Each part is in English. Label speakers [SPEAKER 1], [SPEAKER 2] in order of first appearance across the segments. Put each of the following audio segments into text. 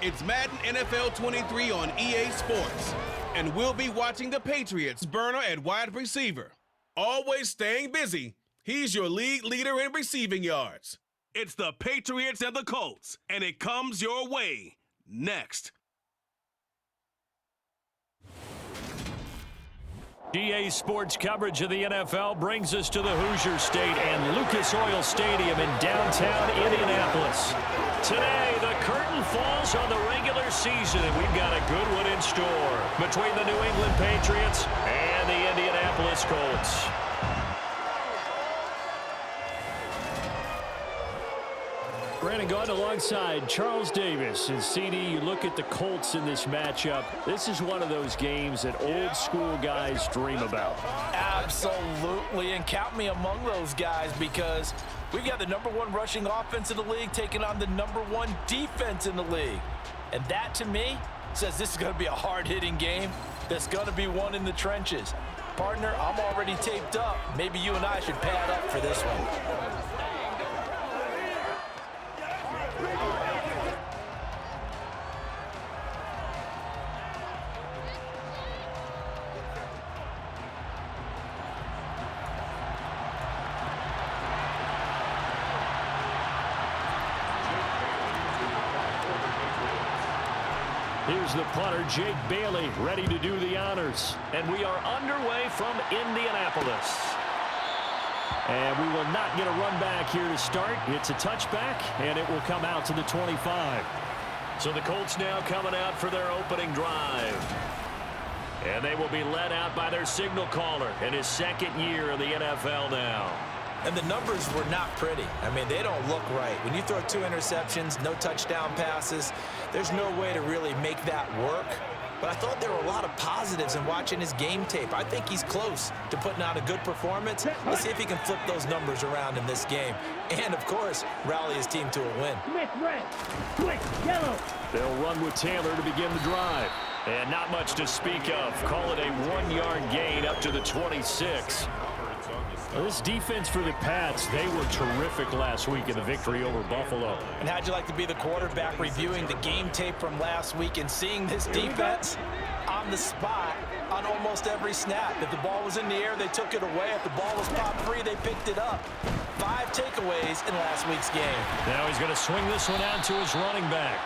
[SPEAKER 1] It's Madden NFL 23 on EA Sports. And we'll be watching the Patriots burner at wide receiver. Always staying busy, he's your league leader in receiving yards. It's the Patriots and the Colts, and it comes your way next.
[SPEAKER 2] EA Sports coverage of the NFL brings us to the Hoosier State and Lucas Oil Stadium in downtown Indianapolis. Today, the curtain falls on the regular season, and we've got a good one in store between the New England Patriots and the Indianapolis Colts. Brandon Gaudin alongside Charles Davis. And CD, you look at the Colts in this matchup. This is one of those games that old school guys dream about.
[SPEAKER 3] Absolutely, and count me among those guys because we've got the #1 rushing offense in the league taking on the #1 defense in the league. And that, to me, says this is going to be a hard-hitting game that's going to be won in the trenches. Partner, I'm already taped up. Maybe you and I should pad up for this one.
[SPEAKER 2] Here's the punter, Jake Bailey, ready to do the honors. And we are underway from Indianapolis. And we will not get a run back here to start. It's a touchback, and it will come out to the 25. So the Colts now coming out for their opening drive. And they will be led out by their signal caller in his second year in the NFL now.
[SPEAKER 3] And the numbers were not pretty. I mean, they don't look right. When you throw 2 interceptions, no touchdown passes, there's no way to really make that work. But I thought there were a lot of positives in watching his game tape. I think he's close to putting out a good performance. Let's see if he can flip those numbers around in this game. And, of course, rally his team to a win.
[SPEAKER 4] Quick, red. Quick, yellow.
[SPEAKER 2] They'll run with Taylor to begin the drive. And not much to speak of. Call it a 1-yard gain up to the 26. Well, this defense for the Pats, they were terrific last week in the victory over Buffalo.
[SPEAKER 3] And how'd you like to be the quarterback reviewing the game tape from last week and seeing this defense on the spot on almost every snap? If the ball was in the air, they took it away. If the ball was popped free, they picked it up. 5 takeaways in last week's game.
[SPEAKER 2] Now he's going to swing this one out to his running back.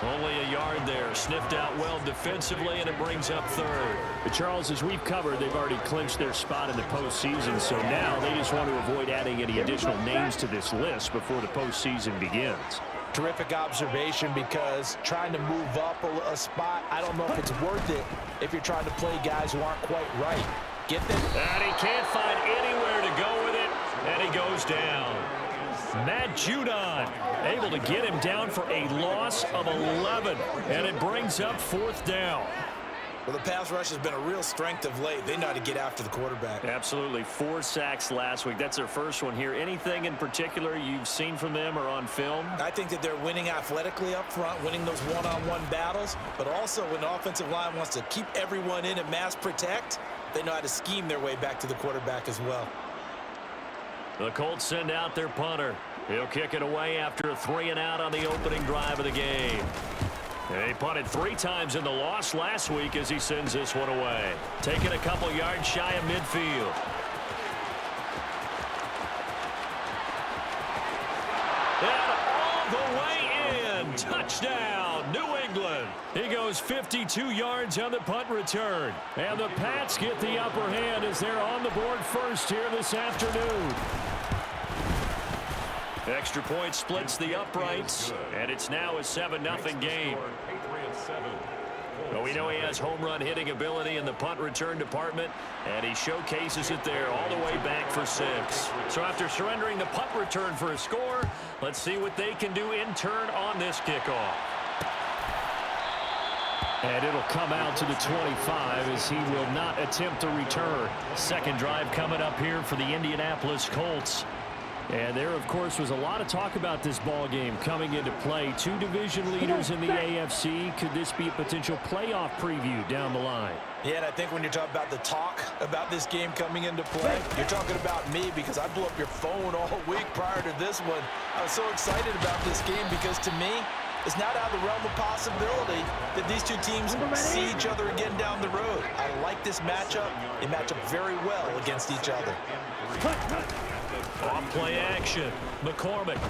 [SPEAKER 2] Only a yard there, sniffed out well defensively, and it brings up third. But Charles, as we've covered, they've already clinched their spot in the postseason, so now they just want to avoid adding any additional names to this list before the postseason begins.
[SPEAKER 3] Terrific observation because trying to move up a spot, I don't know if it's worth it if you're trying to play guys who aren't quite right. Get them?
[SPEAKER 2] And he can't find anywhere to go with it, and he goes down. Matt Judon able to get him down for a loss of 11, and it brings up 4th down.
[SPEAKER 3] Well, the pass rush has been a real strength of late. They know how to get after the quarterback.
[SPEAKER 2] Absolutely. 4 sacks last week. That's their first one here. Anything in particular you've seen from them or on film?
[SPEAKER 3] I think that they're winning athletically up front, winning those one-on-one battles, but also when the offensive line wants to keep everyone in and mass protect, they know how to scheme their way back to the quarterback as well.
[SPEAKER 2] The Colts send out their punter. He'll kick it away after a 3-and-out on the opening drive of the game. He punted 3 times in the loss last week as he sends this one away. Taking a couple yards shy of midfield. And all the way in. Touchdown, New England. He goes 52 yards on the punt return. And the Pats get the upper hand as they're on the board first here this afternoon. Extra point splits the uprights, and it's now a 7-0 game. Well, we know he has home run hitting ability in the punt return department, and he showcases it there all the way back for 6. So after surrendering the punt return for a score, let's see what they can do in turn on this kickoff. And it'll come out to the 25 as he will not attempt to return. Second drive coming up here for the Indianapolis Colts. And there, of course, was a lot of talk about this ball game coming into play. 2 division leaders in the AFC. Could this be a potential playoff preview down the line?
[SPEAKER 3] Yeah, and I think when you're talking about the talk about this game coming into play, you're talking about me because I blew up your phone all week prior to this one. I was so excited about this game because, to me, it's not out of the realm of possibility that these two teams see each other again down the road. I like this matchup. They match up very well against each other.
[SPEAKER 2] Off play action. McCormick.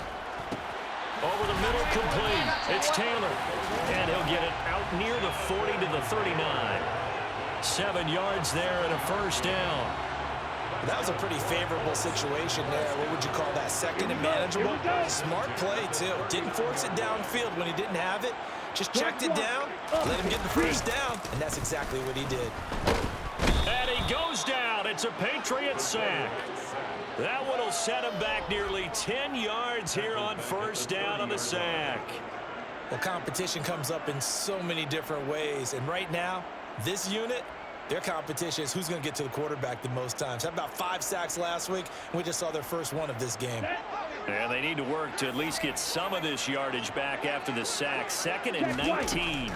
[SPEAKER 2] Over the middle, complete. It's Taylor. And he'll get it out near the 40 to the 39. 7 yards there and a first down.
[SPEAKER 3] That was a pretty favorable situation there. What would you call that? Second and manageable? Smart play, too. Didn't force it downfield when he didn't have it. Just checked it down, let him get the first down, and that's exactly what he did.
[SPEAKER 2] And he goes down. It's a Patriots sack. That one will set him back nearly 10 yards here on first down on the sack.
[SPEAKER 3] Well, competition comes up in so many different ways, and right now, this unit, their competition is who's going to get to the quarterback the most times. How about 5 sacks last week? We just saw their first one of this game.
[SPEAKER 2] And they need to work to at least get some of this yardage back after the sack. 2nd and 19.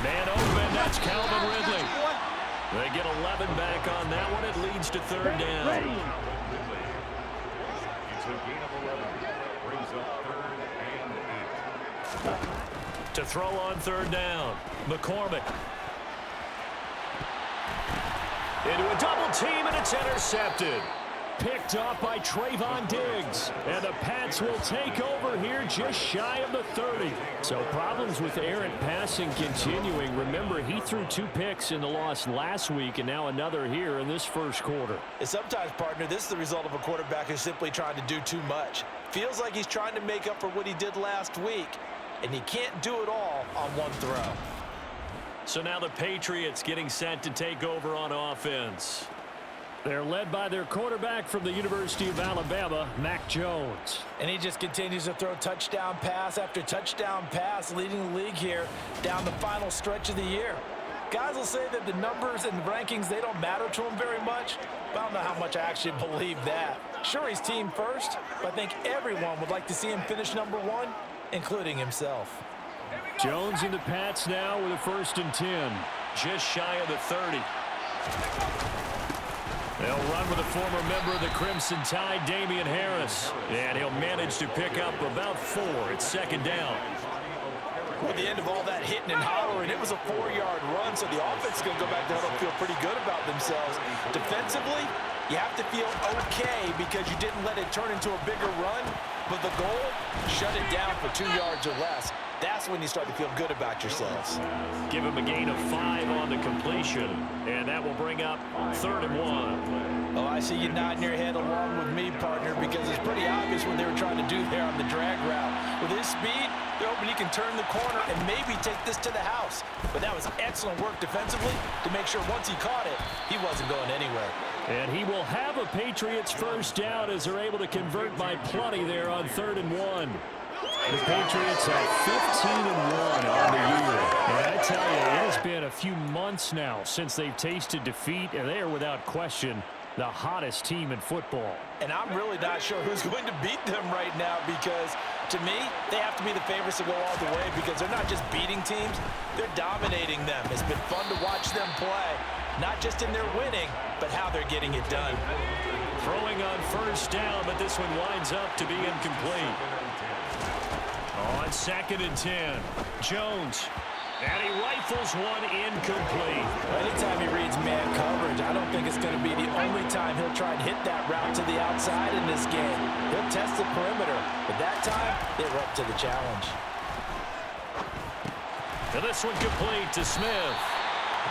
[SPEAKER 2] Man open, that's Calvin Ridley. They get 11 back on that one. It leads to 3rd down. To throw on 3rd down, McCormick. Into a double team, and it's intercepted. Picked off by Trayvon Diggs. And the Pats will take over here just shy of the 30. So problems with errant passing continuing. Remember, he threw 2 picks in the loss last week, and now another here in this first quarter.
[SPEAKER 3] And sometimes, partner, this is the result of a quarterback who's simply trying to do too much. Feels like he's trying to make up for what he did last week, and he can't do it all on one throw.
[SPEAKER 2] So now the Patriots getting set to take over on offense. They're led by their quarterback from the University of Alabama, Mac Jones.
[SPEAKER 3] And he just continues to throw touchdown pass after touchdown pass, leading the league here down the final stretch of the year. Guys will say that the numbers and the rankings, they don't matter to him very much, but I don't know how much I actually believe that. Sure, he's team first, but I think everyone would like to see him finish #1, including himself.
[SPEAKER 2] Jones and the Pats now with a 1st and 10. Just shy of the 30. They'll run with a former member of the Crimson Tide, Damian Harris. And he'll manage to pick up about 4. It's 2nd down.
[SPEAKER 3] At the end of all that hitting and hollering, it was a 4-yard run, so the offense is going to go back there and feel pretty good about themselves. Defensively, you have to feel okay because you didn't let it turn into a bigger run, but the goal, shut it down for 2 yards or less. That's when you start to feel good about yourselves.
[SPEAKER 2] Give him a gain of 5 on the completion, and that will bring up 3rd and 1.
[SPEAKER 3] Oh, I see you nodding your head along with me, partner, because it's pretty obvious what they were trying to do there on the drag route. With his speed, they're hoping he can turn the corner and maybe take this to the house. But that was excellent work defensively to make sure once he caught it, he wasn't going anywhere.
[SPEAKER 2] And he will have a Patriots first down as they're able to convert by plenty there on 3rd and 1. The Patriots have 15-1 on the year. And I tell you, it has been a few months now since they've tasted defeat, and they are without question the hottest team in football.
[SPEAKER 3] And I'm really not sure who's going to beat them right now because, to me, they have to be the favorites to go all the way because they're not just beating teams, they're dominating them. It's been fun to watch them play, not just in their winning, but how they're getting it done.
[SPEAKER 2] Throwing on 1st down, but this one winds up to be incomplete. On 2nd and 10, Jones. And he rifles one incomplete.
[SPEAKER 3] Anytime he reads man coverage, I don't think it's going to be the only time he'll try and hit that route to the outside in this game. He'll test the perimeter, but that time, they were up to the challenge.
[SPEAKER 2] And this one complete to Smith.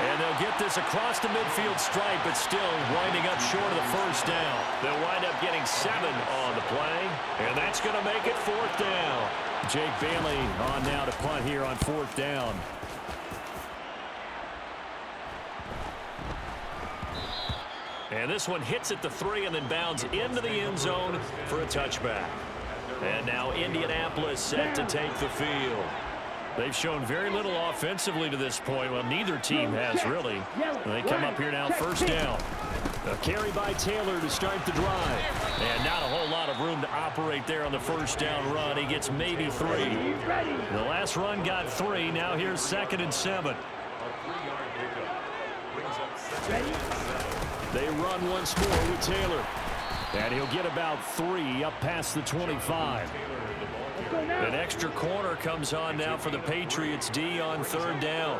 [SPEAKER 2] And they'll get this across the midfield stripe, but still winding up short of the first down. They'll wind up getting 7 on the play, and that's going to make it 4th down. Jake Bailey on now to punt here on 4th down. And this one hits at the 3 and then bounds into the end zone for a touchback. And now Indianapolis set to take the field. They've shown very little offensively to this point. Well, neither team has really. They come up here now, 1st down. A carry by Taylor to start the drive. And not a whole lot of room to operate there on the 1st down run. He gets maybe 3. The last run got 3. Now here's 2nd and 7. They run once more with Taylor. And he'll get about 3 up past the 25.
[SPEAKER 4] go now.
[SPEAKER 2] An extra corner comes on now for the Patriots D on third down.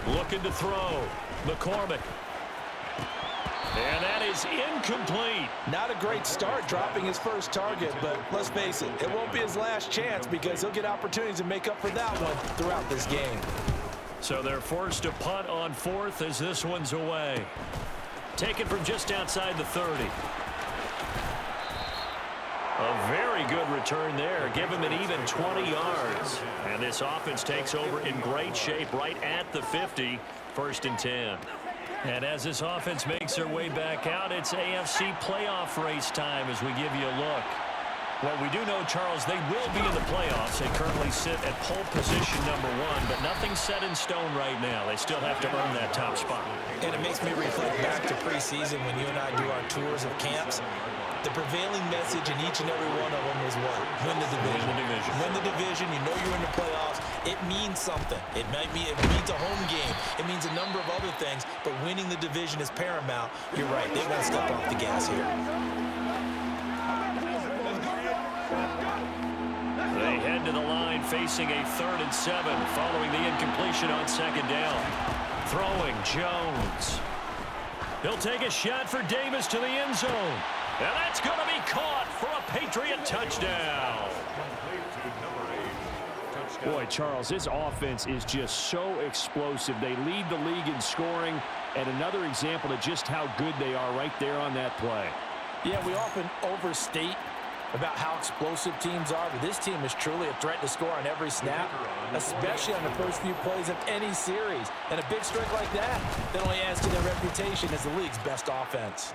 [SPEAKER 2] Looking to throw. McCormick. And that is incomplete.
[SPEAKER 3] Not a great start dropping his first target, but let's face it, it won't be his last chance because he'll get opportunities to make up for that one throughout this game.
[SPEAKER 2] So they're forced to punt on fourth as this one's away. Taken from just outside the 30. A very good return there. Give him an even 20 yards. And this offense takes over in great shape right at the 50. First and 10. And as this offense makes their way back out, it's AFC playoff race time as we give you a look. Well, we do know, Charles, they will be in the playoffs. They currently sit at pole position number 1, but nothing's set in stone right now. They still have to earn that top spot.
[SPEAKER 3] And it makes me reflect back to preseason when you and I do our tours of camps. The prevailing message in each and every one of them is what? Win the division.
[SPEAKER 2] Win the division.
[SPEAKER 3] Win the division. You know you're in the playoffs. It means something. It means a home game. It means a number of other things, but winning the division is paramount. You're right. They won't step off the gas here.
[SPEAKER 2] They head to the line facing a 3rd and 7 following the incompletion on second down. Throwing Jones. He'll take a shot for Davis to the end zone. And that's going to be caught for a Patriot touchdown.
[SPEAKER 5] Boy, Charles, this offense is just so explosive. They lead the league in scoring, and another example of just how good they are right there on that play.
[SPEAKER 3] Yeah, we often overstate about how explosive teams are, but this team is truly a threat to score on every snap, especially on the first few plays of any series. And a big strike like that only adds to their reputation as the league's best offense.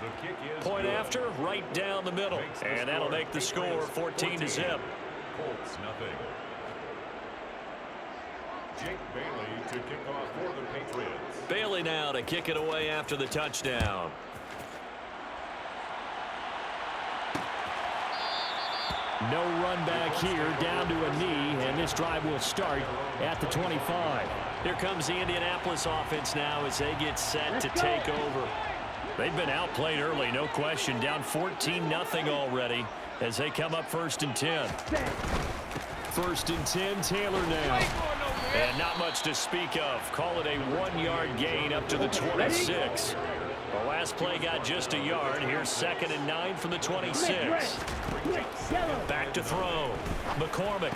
[SPEAKER 2] Point after, right down the middle. And that'll make the score 14-0.
[SPEAKER 6] Colts, nothing. Jake Bailey to kick off for the Patriots.
[SPEAKER 2] Bailey now to kick it away after the touchdown.
[SPEAKER 5] No run back here, down to a knee, and this drive will start at the 25.
[SPEAKER 2] Here comes the Indianapolis offense now as they get set to take over. They've been outplayed early, no question. Down 14-0 already as they come up 1st and 10.
[SPEAKER 5] 1st and 10, Taylor now.
[SPEAKER 2] And not much to speak of. Call it a 1-yard gain up to the 26. The last play got just a yard. Here's 2nd and 9 from the 26. Back to throw. McCormick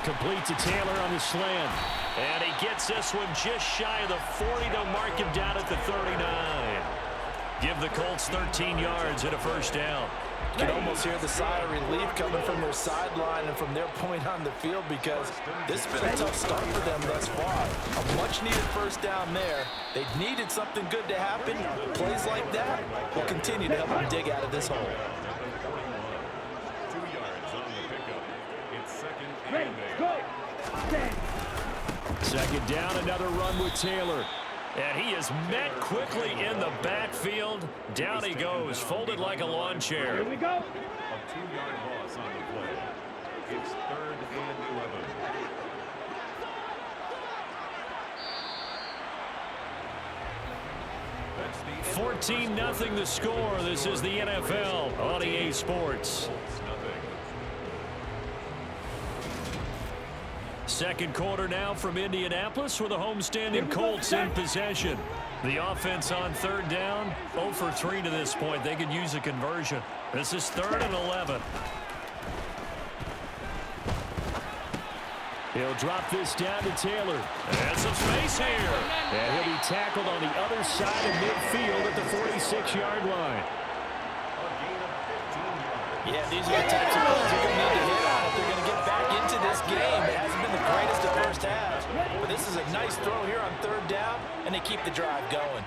[SPEAKER 2] completes to Taylor on the slant. And he gets this one just shy of the 40 to mark him down at the 39. Give the Colts 13 yards and a 1st down.
[SPEAKER 3] You can almost hear the sigh of relief coming from their sideline and from their point on the field because this has been a tough start for them thus far. A much-needed 1st down there. They needed something good to happen. Plays like that will continue to help them dig out of this hole.
[SPEAKER 6] 2 yards on the pickup. It's 2nd and 8.
[SPEAKER 5] 2nd down, another run with Taylor.
[SPEAKER 2] And he is met quickly in the backfield. Down he goes, folded like a lawn chair.
[SPEAKER 4] Here we go.
[SPEAKER 6] A 2-yard loss on the play. It's 3rd and 11.
[SPEAKER 2] 14-0 the score. This is the NFL on EA Sports. Second quarter now from Indianapolis with the homestanding Colts in possession. The offense on 3rd down, 0 for 3 to this point. They could use a conversion. This is 3rd and 11.
[SPEAKER 5] He'll drop this down to Taylor.
[SPEAKER 2] And some space here.
[SPEAKER 5] And he'll be tackled on the other side of midfield at the 46-yard line.
[SPEAKER 3] Yeah, these are the types of plays they're going to need to hit on if they're going to get back into this game. It hasn't been the greatest of first halves, but this is a nice throw here on 3rd down, and they keep the drive going.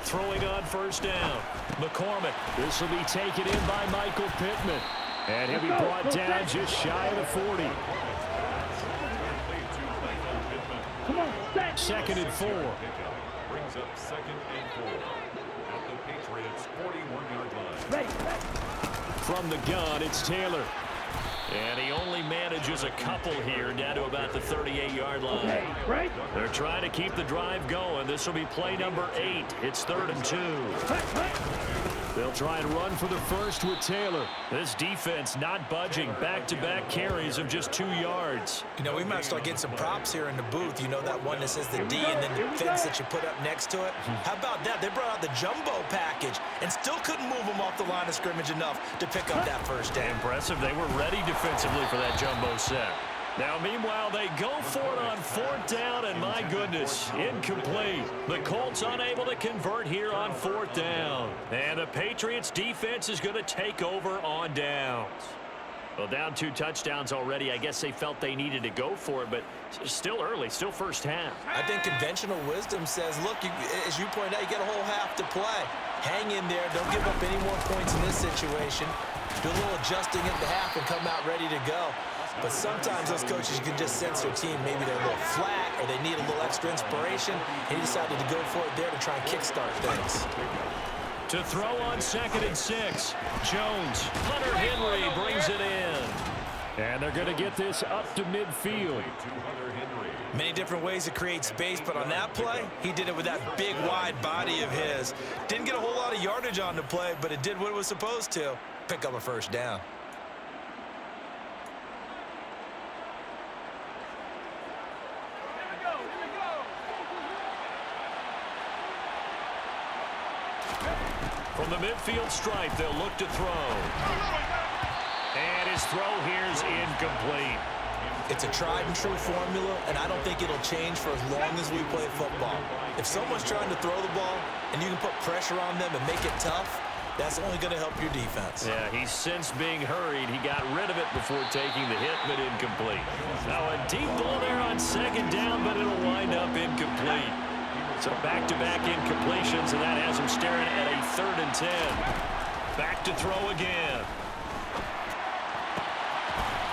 [SPEAKER 2] Throwing on 1st down. McCormick.
[SPEAKER 5] This will be taken in by Michael Pittman. And he'll be brought down just shy of the 40.
[SPEAKER 4] Come on, set.
[SPEAKER 5] 2nd and 4.
[SPEAKER 6] Brings up 2nd and 4 at the Patriots' 41-yard line.
[SPEAKER 4] Ready.
[SPEAKER 5] From the gun, it's Taylor.
[SPEAKER 2] And he only manages a couple here, down to about the 38-yard line. They're trying to keep the drive going. This will be play number 8. It's 3rd and 2. They'll try and run for the first with Taylor. This defense not budging. Back-to-back carries of just 2 yards.
[SPEAKER 3] You know, we might start getting some props here in the booth. You know that one that says the D and then the fence that you put up next to it? How about that? They brought out the jumbo package and still couldn't move them off the line of scrimmage enough to pick up that first down.
[SPEAKER 2] Impressive. They were ready defensively for that jumbo set. Now, meanwhile, they go for it on 4th down, and my goodness, incomplete. The Colts unable to convert here on 4th down. And the Patriots defense is going to take over on downs. Well, down 2 touchdowns already. I guess they felt they needed to go for it, but still early, still first half.
[SPEAKER 3] I think conventional wisdom says, look, as you point out, you get a whole half to play. Hang in there. Don't give up any more points in this situation. Do a little adjusting at the half and come out ready to go. But sometimes those coaches, you can just sense their team. Maybe they're a little flat or they need a little extra inspiration. And he decided to go for it there to try and kickstart things.
[SPEAKER 2] To throw on 2nd and 6. Jones. Hunter Henry brings it in.
[SPEAKER 5] And they're going to get this up to midfield.
[SPEAKER 3] Many different ways to create space, but on that play, he did it with that big, wide body of his. Didn't get a whole lot of yardage on the play, but it did what it was supposed to. Pick up a first down.
[SPEAKER 2] From the midfield stripe, they'll look to throw. And his throw here is incomplete.
[SPEAKER 3] It's a tried-and-true formula, and I don't think it'll change for as long as we play football. If someone's trying to throw the ball and you can put pressure on them and make it tough, that's only going to help your defense.
[SPEAKER 2] Yeah, he's since being hurried. He got rid of it before taking the hit, but incomplete. Now a deep ball there on 2nd down, but it'll wind up incomplete. So back-to-back incompletions, and that has him staring at a 3rd and 10. Back to throw again.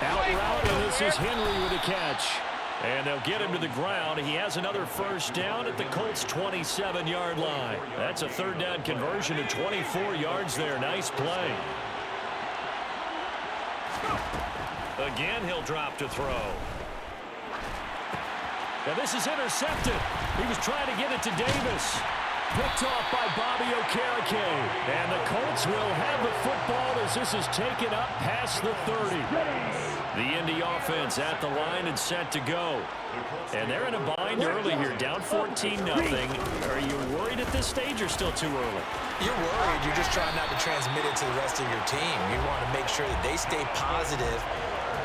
[SPEAKER 5] Out route, and this is Henry with a catch.
[SPEAKER 2] And they'll get him to the ground. He has another first down at the Colts' 27-yard line. That's a 3rd down conversion to 24 yards there. Nice play. Again, he'll drop to throw. Now this is intercepted. He was trying to get it to Davis. Picked off by Bobby Okereke. And the Colts will have the football as this is taken up past the 30. The Indy offense at the line and set to go. And they're in a bind early here, down 14-0. Are you worried at this stage or still too early?
[SPEAKER 3] You're worried. You're just trying not to transmit it to the rest of your team. You want to make sure that they stay positive.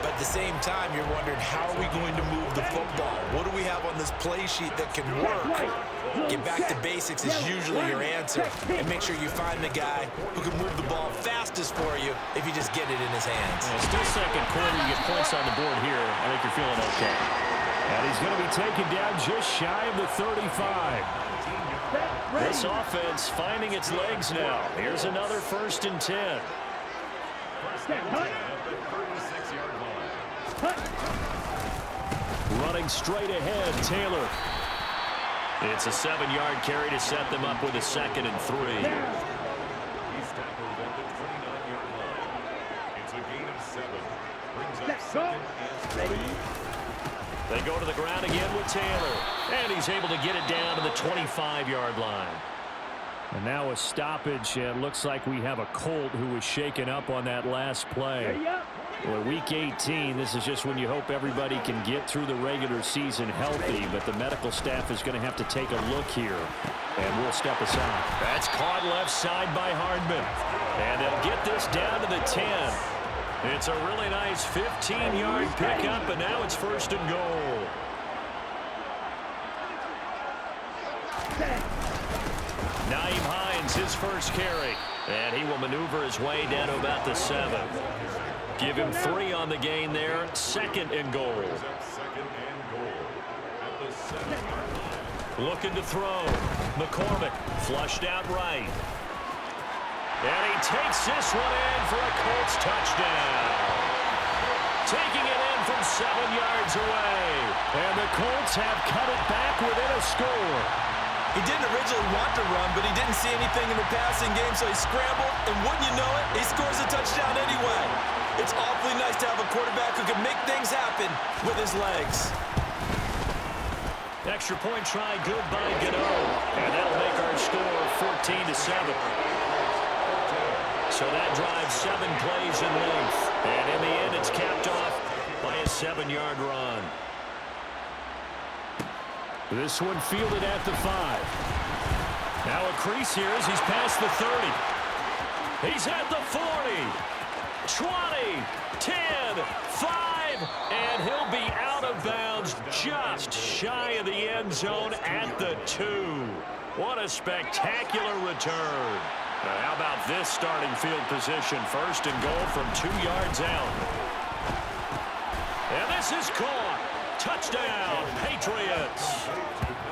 [SPEAKER 3] But at the same time, you're wondering, how are we going to move the football? What do we have on this play sheet that can work? Get back to basics is usually your answer. And make sure you find the guy who can move the ball fastest for you if you just get it in his hands.
[SPEAKER 2] Yeah, still 2nd quarter. You get points on the board here. I think you're feeling okay.
[SPEAKER 5] And he's going to be taken down just shy of the 35.
[SPEAKER 2] This offense finding its legs now. Here's another 1st and 10.
[SPEAKER 5] Running straight ahead, Taylor.
[SPEAKER 2] It's a 7-yard carry to set them up with a 2nd and 3.
[SPEAKER 6] He's tackled at the 29-yard line. It's a gain of 7. Brings up 2nd and 3.
[SPEAKER 2] They go to the ground again with Taylor. And he's able to get it down to the 25-yard line.
[SPEAKER 5] And now a stoppage. It looks like we have a Colt who was shaken up on that last play. Well, week 18, this is just when you hope everybody can get through the regular season healthy, but the medical staff is going to have to take a look here, and we'll step aside.
[SPEAKER 2] That's caught left side by Hardman. And they'll get this down to the 10. It's a really nice 15-yard pickup, and now it's 1st and goal. Nyheim Hines, his first carry. And he will maneuver his way down to about the 7. Give him 3 on the gain there. 2nd and goal. Looking to throw. McCormick flushed out right. And he takes this one in for a Colts touchdown. Taking it in from 7 yards away.
[SPEAKER 5] And the Colts have cut it back within a score.
[SPEAKER 3] He didn't originally want to run, but he didn't see anything in the passing game, so he scrambled, and wouldn't you know it, he scores a touchdown anyway. It's awfully nice to have a quarterback who can make things happen with his legs.
[SPEAKER 2] Extra point try, good by Gano. And that'll make our score 14-7. So that drives 7 plays in length. And in the end, it's capped off by a 7-yard run.
[SPEAKER 5] This one fielded at the 5.
[SPEAKER 2] Now a crease here as he's past the 30. He's at the 40. 20, 10, 5, and he'll be out of bounds just shy of the end zone at the 2. What a spectacular return. Now, how about this starting field position? First and goal from 2 yards out. And this is caught. Touchdown, Patriots.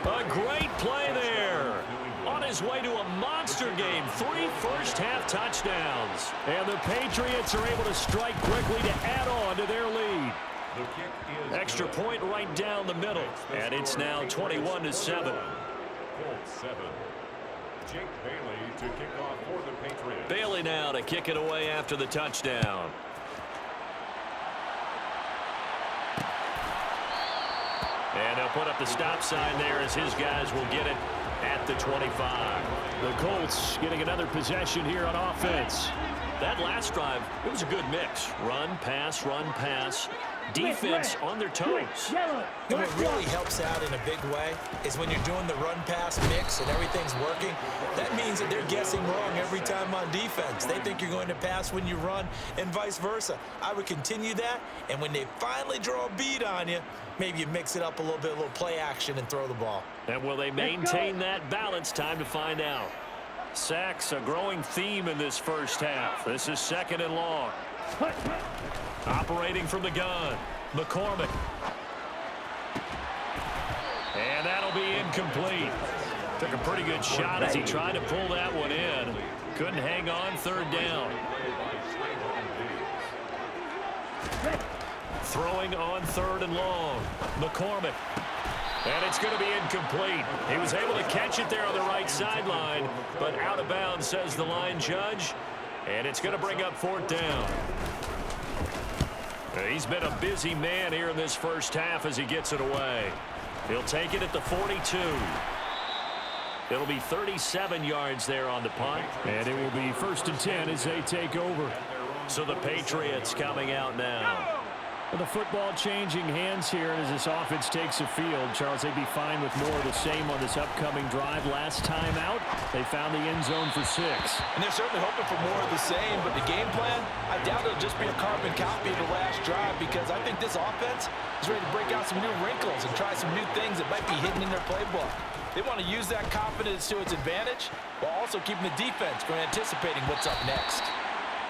[SPEAKER 2] A great play there. On his way to a monster game, 3 first-half touchdowns.
[SPEAKER 5] And the Patriots are able to strike quickly to add on to their lead.
[SPEAKER 2] Extra point right down the middle. And it's now 21-7.
[SPEAKER 6] Colts 7. Jake Bailey to kick off for the Patriots.
[SPEAKER 2] Bailey now to kick it away after the touchdown. And they'll put up the stop sign there as his guys will get it at the 25.
[SPEAKER 5] The Colts getting another possession here on offense.
[SPEAKER 2] That last drive, it was a good mix. Run, pass, defense on their toes.
[SPEAKER 3] And what really helps out in a big way is when you're doing the run-pass mix and everything's working, that means that they're guessing wrong every time on defense. They think you're going to pass when you run and vice versa. I would continue that, and when they finally draw a bead on you, maybe you mix it up a little bit, a little play action and throw the ball.
[SPEAKER 2] And will they maintain that balance? Time to find out. Sacks, a growing theme in this first half. This is 2nd and long. Operating from the gun, McCormick. And that'll be incomplete. Took a pretty good shot as he tried to pull that one in. Couldn't hang on, 3rd down. Throwing on 3rd and long, McCormick. And it's going to be incomplete. He was able to catch it there on the right sideline, but out of bounds, says the line judge. And it's going to bring up 4th down. He's been a busy man here in this first half as he gets it away. He'll take it at the 42. It'll be 37 yards there on the punt.
[SPEAKER 5] And it will be 1st and 10 as they take over.
[SPEAKER 2] So the Patriots coming out now.
[SPEAKER 5] With the football changing hands here, and as this offense takes the field, Charles, they'd be fine with more of the same on this upcoming drive. Last time out, they found the end zone for 6.
[SPEAKER 3] And they're certainly hoping for more of the same, but the game plan, I doubt it'll just be a carbon copy of the last drive, because I think this offense is ready to break out some new wrinkles and try some new things that might be hidden in their playbook. They want to use that confidence to its advantage while also keeping the defense from anticipating what's up next.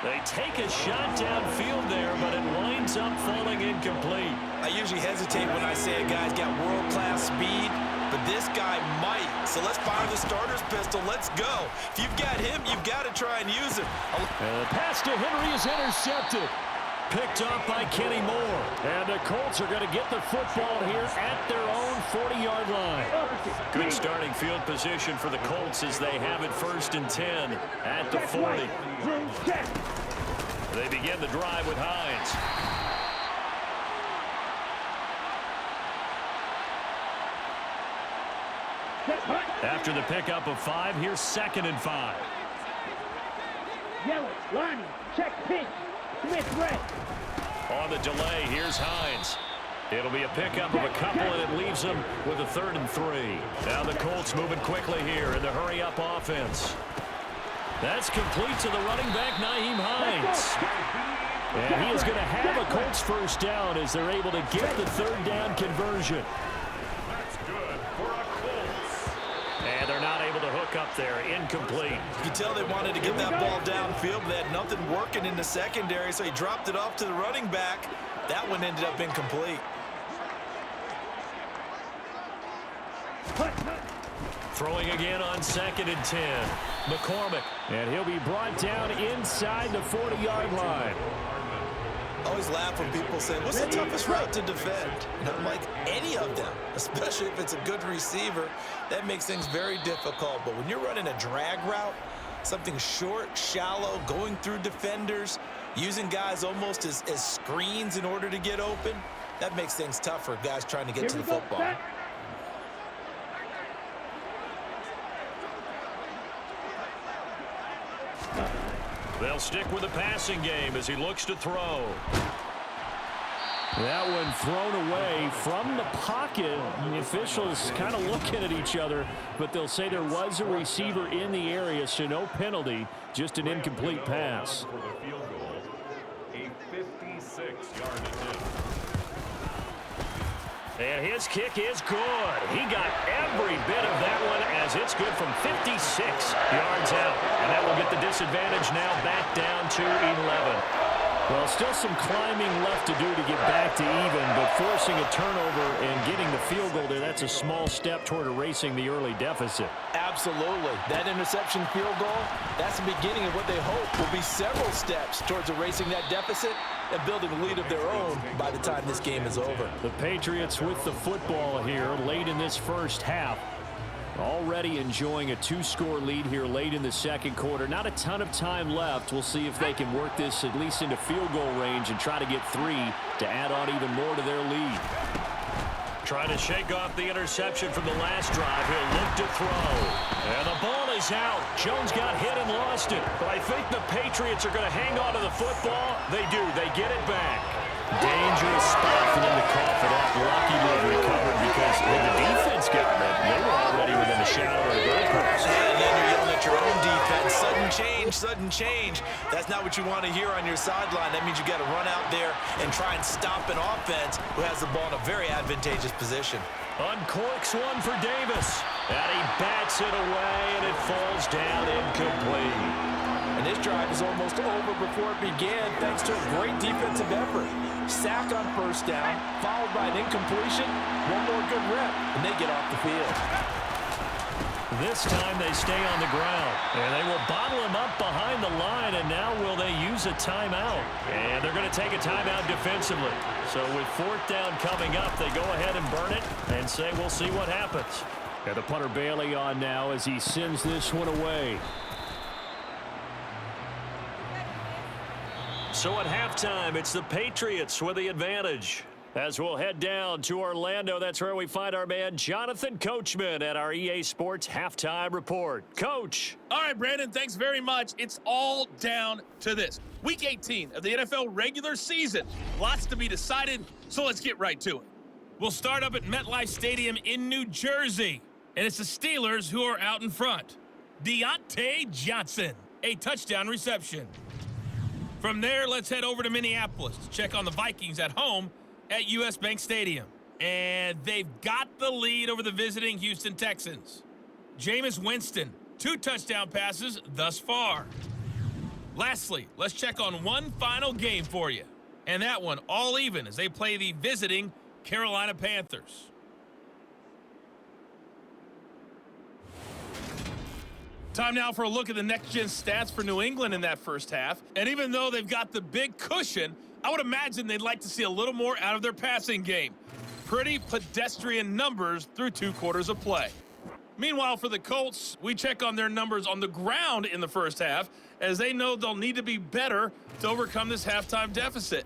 [SPEAKER 2] They take a shot downfield there, but it winds up falling incomplete.
[SPEAKER 3] I usually hesitate when I say a guy's got world-class speed, but this guy might. So let's fire the starter's pistol. Let's go. If you've got him, you've got to try and use him.
[SPEAKER 5] And the pass to Henry is intercepted.
[SPEAKER 2] Picked up by Kenny Moore.
[SPEAKER 5] And the Colts are going to get the football here at their own 40-yard line.
[SPEAKER 2] Good starting field position for the Colts as they have it 1st and 10 at the 40. They begin the drive with Hines. After the pickup of 5, here's 2nd and 5.
[SPEAKER 4] Yellow, Lonnie, check pitch. Smith red.
[SPEAKER 2] On the delay, here's Hines. It'll be a pickup of a couple, and it leaves them with a 3rd and 3. Now the Colts moving quickly here in the hurry-up offense. That's complete to the running back, Nyheim Hines.
[SPEAKER 5] And he is going to have a Colts first down as they're able to get the 3rd down conversion.
[SPEAKER 6] That's good for a Colts.
[SPEAKER 2] And they're not able to hook up there. Incomplete.
[SPEAKER 3] You can tell they wanted to get that ball downfield, but they had nothing working in the secondary, so he dropped it off to the running back. That one ended up incomplete.
[SPEAKER 2] Throwing again on 2nd and 10. McCormick.
[SPEAKER 5] And he'll be brought down inside the 40-yard line.
[SPEAKER 3] I always laugh when people say, what's the toughest route to defend? And I'm like, any of them, especially if it's a good receiver. That makes things very difficult. But when you're running a drag route, something short, shallow, going through defenders, Using guys almost as screens in order to get open, that makes things tough for guys trying to get to the football.
[SPEAKER 2] They'll stick with the passing game as he looks to throw.
[SPEAKER 5] That one thrown away from the pocket. The officials kind of looking at each other, but they'll say there was a receiver in the area, so no penalty, just an incomplete pass.
[SPEAKER 6] For the field goal, a 56-yard attempt.
[SPEAKER 2] And his kick is good. He got every bit of that one as it's good from 56 yards out. And that will get the disadvantage now back down to 11.
[SPEAKER 5] Well, still some climbing left to do to get back to even, but forcing a turnover and getting the field goal there, that's a small step toward erasing the early deficit.
[SPEAKER 3] Absolutely. That interception field goal, that's the beginning of what they hope will be several steps towards erasing that deficit and building a lead of their own by the time this game is over.
[SPEAKER 5] The Patriots with the football here late in this first half. Already enjoying a 2-score lead here late in the second quarter. Not a ton of time left. We'll see if they can work this at least into field goal range and try to get 3 to add on even more to their lead.
[SPEAKER 2] Trying to shake off the interception from the last drive. He'll look to throw. And the ball is out. Jones got hit and lost it. But I think the Patriots are going to hang on to the football. They do. They get it back.
[SPEAKER 5] Dangerous spot for them to cough it up. Lucky to have recovered because when the defense got it, they were already within a shadow of the goalpost.
[SPEAKER 3] And then you're yelling at your own defense. Sudden change, sudden change. That's not what you want to hear on your sideline. That means you got to run out there and try and stop an offense who has the ball in a very advantageous position.
[SPEAKER 2] Uncorks one for Davis. And he bats it away, and it falls down incomplete.
[SPEAKER 3] And this drive is almost over before it began thanks to a great defensive effort. Sack on first down, followed by an incompletion, one more good rep, and they get off the field.
[SPEAKER 2] This time they stay on the ground, and they will bottle him up behind the line, and now will they use a timeout? And they're going to take a timeout defensively. So with fourth down coming up, they go ahead and burn it and say we'll see what happens.
[SPEAKER 5] And the punter Bailey on now as he sends this one away.
[SPEAKER 2] So at halftime, it's the Patriots with the advantage. As we'll head down to Orlando, that's where we find our man Jonathan Coachman at our EA Sports Halftime Report. Coach.
[SPEAKER 7] All right, Brandon, thanks very much. It's all down to this. Week 18 of the NFL regular season. Lots to be decided, so let's get right to it. We'll start up at MetLife Stadium in New Jersey, and it's the Steelers who are out in front. Deontay Johnson, a touchdown reception. From there, let's head over to Minneapolis to check on the Vikings at home at US Bank Stadium. And they've got the lead over the visiting Houston Texans. Jameis Winston, 2 touchdown passes thus far. Lastly, let's check on one final game for you. And that one all even as they play the visiting Carolina Panthers. Time now for a look at the next-gen stats for New England in that first half. And even though they've got the big cushion, I would imagine they'd like to see a little more out of their passing game. Pretty pedestrian numbers through 2 quarters of play. Meanwhile, for the Colts, we check on their numbers on the ground in the first half, as they know they'll need to be better to overcome this halftime deficit.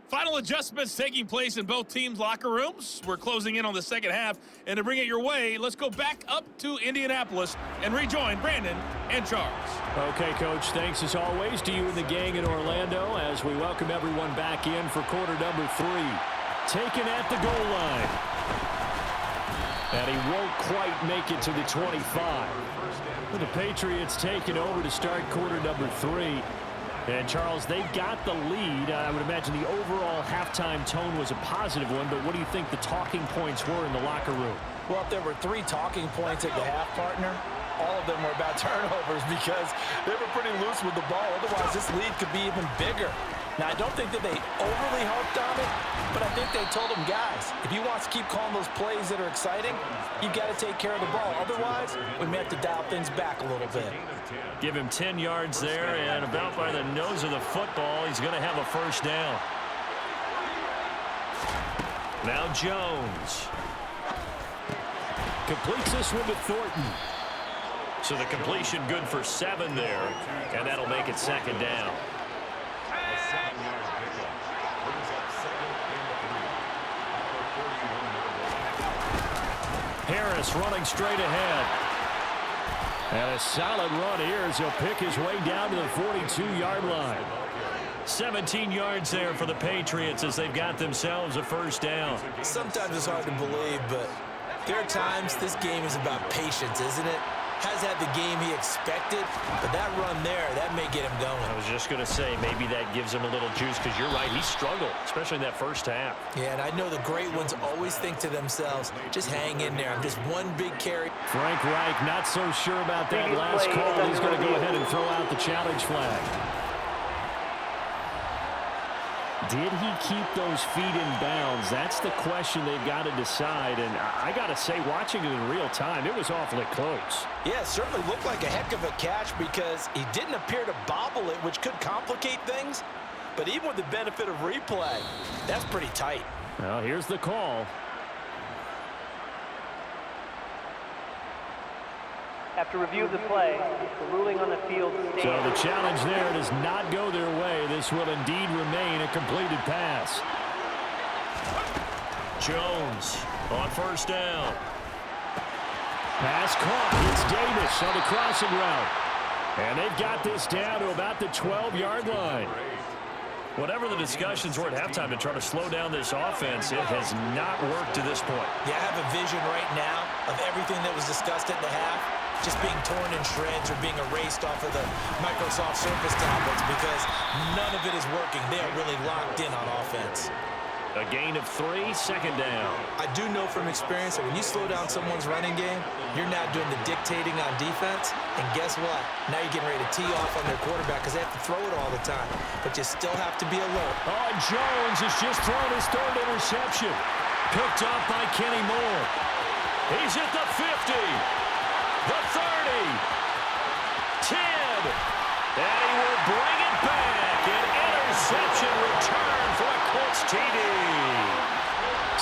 [SPEAKER 7] Final adjustments taking place in both teams' locker rooms. We're closing in on the second half, and to bring it your way, let's go back up to Indianapolis and rejoin Brandon and Charles.
[SPEAKER 5] Okay, Coach, thanks as always to you and the gang in Orlando as we welcome everyone back in for quarter number 3. Taken at the goal line. And he won't quite make it to the 25. With the Patriots taking over to start quarter number 3. And, Charles, they got the lead. I would imagine the overall halftime tone was a positive one, but what do you think the talking points were in the locker room?
[SPEAKER 3] Well, if there were 3 talking points at the half, partner, all of them were about turnovers because they were pretty loose with the ball. Otherwise, this lead could be even bigger. Now, I don't think that they overly harped on it, but I think they told them, guys, if you want to keep calling those plays that are exciting, you've got to take care of the ball. Otherwise, we may have to dial things back a little bit.
[SPEAKER 2] Give him 10 yards there, and about by the nose of the football, he's going to have a first down. Now Jones. Completes this one to Thornton. So the completion good for 7 there, and that'll make it second down.
[SPEAKER 5] Harris running straight ahead. And a solid run here as he'll pick his way down to the 42-yard line. 17 yards there for the Patriots as they've got themselves a first down.
[SPEAKER 3] Sometimes it's hard to believe, but there are times this game is about patience, isn't it? Has had the game he expected, but that run there, that may get him going.
[SPEAKER 2] I was just going to say, maybe that gives him a little juice because you're right, he struggled, especially in that first half.
[SPEAKER 3] Yeah, and I know the great ones always think to themselves, just hang in there. I'm just one big carry.
[SPEAKER 5] Frank Reich not so sure about that last call. He's going to go ahead and throw out the challenge flag. Did he keep those feet in bounds? That's the question they've got to decide. And I got to say, watching it in real time, it was awfully close.
[SPEAKER 3] Yeah, it certainly looked like a heck of a catch because he didn't appear to bobble it, which could complicate things. But even with the benefit of replay, that's pretty tight.
[SPEAKER 5] Well, here's the call.
[SPEAKER 8] After review of the play, the ruling on the field stands.
[SPEAKER 5] So the challenge there does not go their way. This will indeed remain a completed pass.
[SPEAKER 2] Jones on first down.
[SPEAKER 5] Pass caught. It's Davis on the crossing route. And they've got this down to about the 12-yard line.
[SPEAKER 2] Whatever the discussions were at halftime to try to slow down this offense, it has not worked to this point.
[SPEAKER 3] Yeah, I have a vision right now of everything that was discussed at the half just being torn in shreds or being erased off of the Microsoft Surface tablets because none of it is working. They are really locked in on offense.
[SPEAKER 2] A gain of 3, second down.
[SPEAKER 3] I do know from experience that when you slow down someone's running game, you're now doing the dictating on defense. And guess what? Now you're getting ready to tee off on their quarterback because they have to throw it all the time. But you still have to be alert.
[SPEAKER 5] Oh, Jones has just thrown his third interception. Picked up by Kenny Moore. He's at the 50. The 30. 10. And he will bring it back. An interception return for a Colts TD.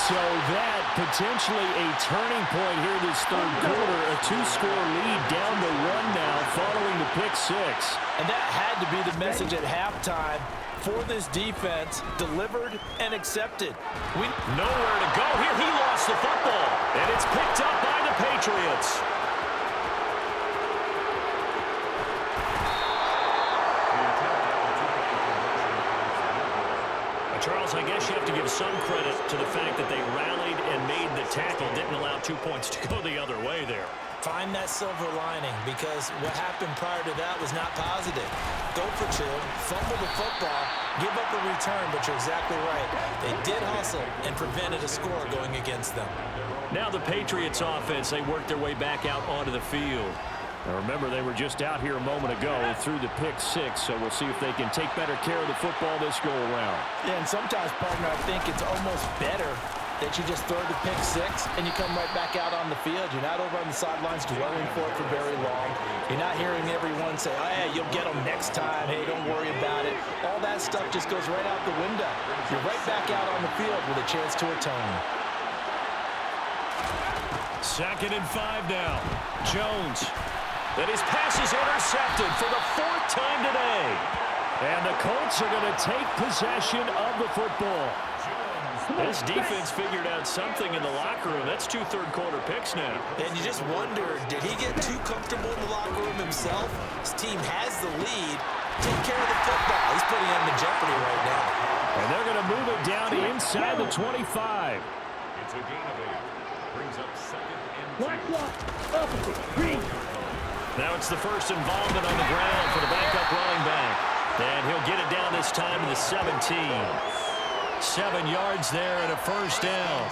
[SPEAKER 5] So that potentially a turning point here this third quarter. A 2-score lead down the run now following the pick 6.
[SPEAKER 3] And that had to be the message at halftime for this defense. Delivered and accepted.
[SPEAKER 2] Nowhere to go here. He lost the football. And it's picked up by the Patriots. Charles, I guess you have to give some credit to the fact that they rallied and made the tackle, didn't allow 2 points to go the other way there.
[SPEAKER 3] Find that silver lining because what happened prior to that was not positive. Go for 2, fumble the football, give up a return, but you're exactly right. They did hustle and prevented a score going against them.
[SPEAKER 2] Now the Patriots offense, they worked their way back out onto the field.
[SPEAKER 5] Now remember, they were just out here a moment ago through the pick 6, so we'll see if they can take better care of the football this go-around.
[SPEAKER 3] Yeah, and sometimes, partner, I think it's almost better that you just throw the pick 6 and you come right back out on the field. You're not over on the sidelines dwelling for it for very long. You're not hearing everyone say, oh, yeah, you'll get them next time. Hey, don't worry about it. All that stuff just goes right out the window. You're right back out on the field with a chance to atone.
[SPEAKER 5] 2nd and 5 now. Jones.
[SPEAKER 2] And his pass is intercepted for the 4th time today.
[SPEAKER 5] And the Colts are going to take possession of the football.
[SPEAKER 2] This defense figured out something in the locker room. That's 2 third-quarter picks now.
[SPEAKER 3] And you just wonder, did he get too comfortable in the locker room himself? His team has the lead. Take care of the football. He's putting him in jeopardy right now.
[SPEAKER 5] And they're going to move it down inside the 25.
[SPEAKER 6] It's a gain of 8. Brings up 2nd and 2.
[SPEAKER 2] Now it's the first involvement on the ground for the backup running back. And he'll get it down this time to the 17. 7 yards there and a first down.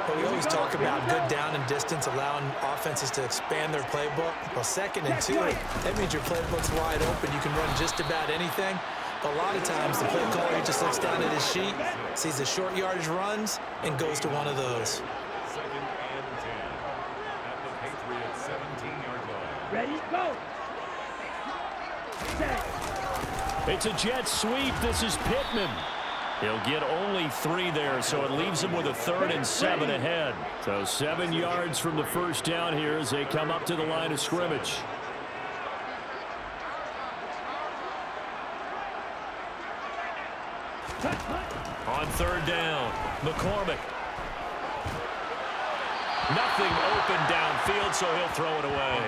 [SPEAKER 3] Well, we always talk about good down and distance, allowing offenses to expand their playbook. Well, 2nd and 2, that means your playbook's wide open. You can run just about anything. But a lot of times the play caller just looks down at his sheet, sees the short yardage runs, and goes to one of those.
[SPEAKER 6] 2nd and 10 at the Patriots 17-yard line.
[SPEAKER 4] Ready, go. Set.
[SPEAKER 5] It's a jet sweep. This is Pittman. He'll get only 3 there, so it leaves him with a 3rd and 7 ahead. So 7 yards from the first down here as they come up to the line of scrimmage. On 3rd down, McCormick.
[SPEAKER 2] Nothing open downfield, so he'll throw it away.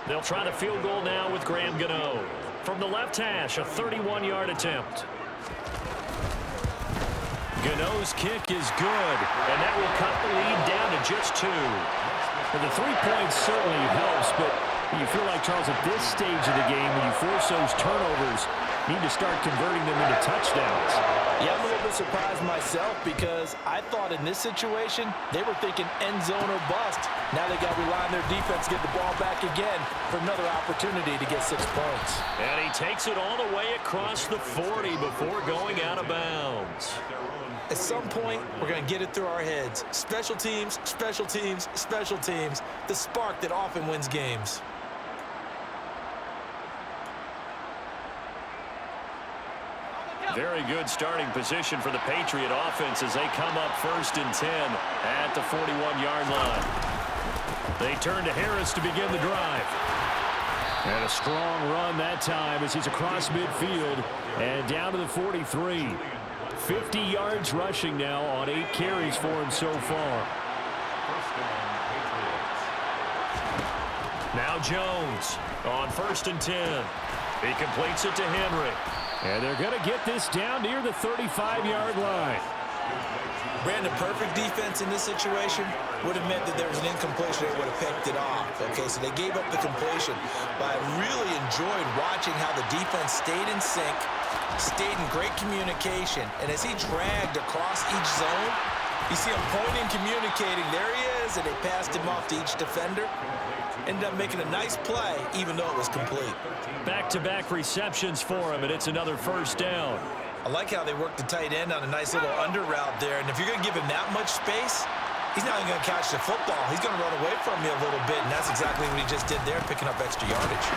[SPEAKER 2] They'll try the field goal now with Graham Gano. From the left hash, a 31-yard attempt. Gano's kick is good, and that will cut the lead down to just 2. And the 3 points certainly helps, but you feel like, Charles, at this stage of the game, when you force those turnovers, need to start converting them into touchdowns.
[SPEAKER 3] Yeah, I'm a little bit surprised myself because I thought in this situation, they were thinking end zone or bust. Now they got to rely on their defense to get the ball back again for another opportunity to get 6 points.
[SPEAKER 2] And he takes it all the way across the 40 before going out of bounds.
[SPEAKER 3] At some point, we're going to get it through our heads. Special teams, special teams, special teams. The spark that often wins games.
[SPEAKER 2] Very good starting position for the Patriot offense as they come up 1st and 10 at the 41-yard line. They turn to Harris to begin the drive. And a strong run that time as he's across midfield and down to the 43. 50 yards rushing now on 8 carries for him so far. Now Jones on 1st and 10. He completes it to Henry. And they're going to get this down near the 35-yard line.
[SPEAKER 3] Brandon, perfect defense in this situation would have meant that there was an incompletion. They would have picked it off. Okay, so they gave up the completion. But I really enjoyed watching how the defense stayed in sync, stayed in great communication. And as he dragged across each zone, you see him pointing, communicating. There he is, and they passed him off to each defender. Ended up making a nice play, even though it was complete.
[SPEAKER 2] Back-to-back receptions for him, and it's another 1st down.
[SPEAKER 3] I like how they worked the tight end on a nice little under route there. And if you're going to give him that much space, he's not even going to catch the football. He's going to run away from you a little bit, and that's exactly what he just did there, picking up extra yardage.